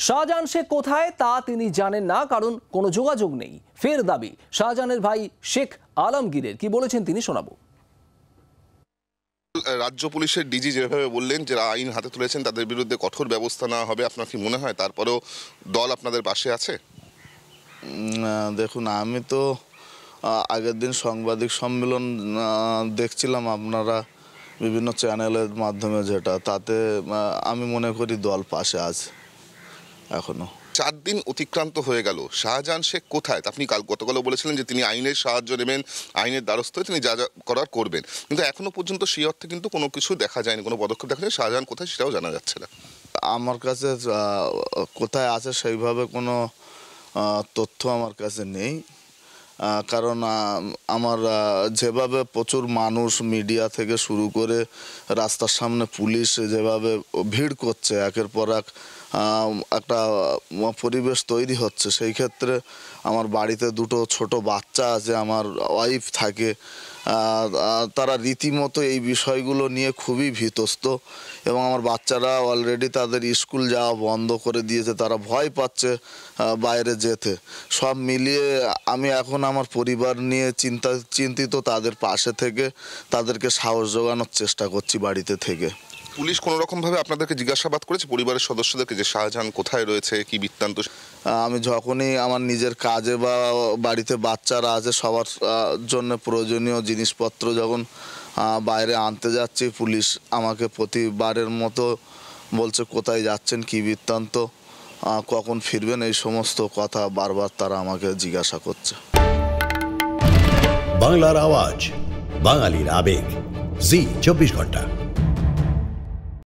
শাহজাহান শেখ কোথায় তা তিনি জানেন না, কারণ কোনো যোগাযোগ নেই। ফের দাবি শাহজাহানের ভাই শেখ আলমগীরের। কি বলেছেন তিনি শোনাবো। রাজ্য পুলিশের ডিজি যেভাবে বললেন যে আইন হাতে তুলেছেন, তাদের বিরুদ্ধে কঠোর ব্যবস্থা নেওয়া হবে, আপনার কি মনে হয় তারপরেও দল আপনাদের পাশে আছে? দেখুন, আমি তো আগের দিন সাংবাদিক সম্মেলন দেখছিলাম আপনারা বিভিন্ন চ্যানেলের মাধ্যমে, যেটা তাতে আমি মনে করি দল পাশে আছে এখনো। 4 দিন অতিক্রান্ত হয়ে গেল, শাহজাহান শেখ কোথায়? আপনি গতকালও বলেছিলেন যে তিনি আইনের সাহায্য নেবেন, আইনের দ্বারস্থ হয়ে তিনি যা যা করার করবেন, কিন্তু এখনো পর্যন্ত সেই অর্থে কিন্তু কোনো কিছু দেখা যায়নি, কোনো পদক্ষেপ দেখা যায়। শাহজাহান কোথায় সেটাও জানা যাচ্ছে না। আমার কাছে কোথায় আছে সেইভাবে কোনো তথ্য আমার কাছে নেই, কারণ আমার যেভাবে প্রচুর মানুষ, মিডিয়া থেকে শুরু করে রাস্তার সামনে পুলিশ যেভাবে ভিড় করছে, একের পর এক একটা পরিবেশ তৈরি হচ্ছে, সেই ক্ষেত্রে আমার বাড়িতে দুটো ছোট বাচ্চা আছে, আমার ওয়াইফ থাকে, তারা রীতিমতো এই বিষয়গুলো নিয়ে খুবই ভীতস্ত, এবং আমার বাচ্চারা অলরেডি তাদের স্কুল যাওয়া বন্ধ করে দিয়েছে, তারা ভয় পাচ্ছে বাইরে যেতে। সব মিলিয়ে আমি এখন আমার পরিবার নিয়ে চিন্তিত, তাদের পাশে থেকে তাদেরকে সাহস জোগানোর চেষ্টা করছি বাড়িতে থেকে। পুলিশ কোনো রকমভাবে আপনাদেরকে জিজ্ঞাসাবাদ করেছে, পরিবারের সদস্যদেরকে, যে শাহজাহান কোথায় রয়েছে, কি বৃত্তান্ত? আমি যখনই আমার নিজের কাজে বা বাড়িতে বাচ্চারা আছে, সবার জন্য প্রয়োজনীয় জিনিসপত্র যখন বাইরে আনতে যাচ্ছি, পুলিশ আমাকে প্রতিবারের মতো বলছে কোথায় যাচ্ছেন, কি বৃত্তান্ত, কখন ফিরবেন, এই সমস্ত কথা বারবার তারা আমাকে জিজ্ঞাসা করছে। বাংলার আওয়াজ, বাঙালির আবেগ, জি 24 ঘন্টা।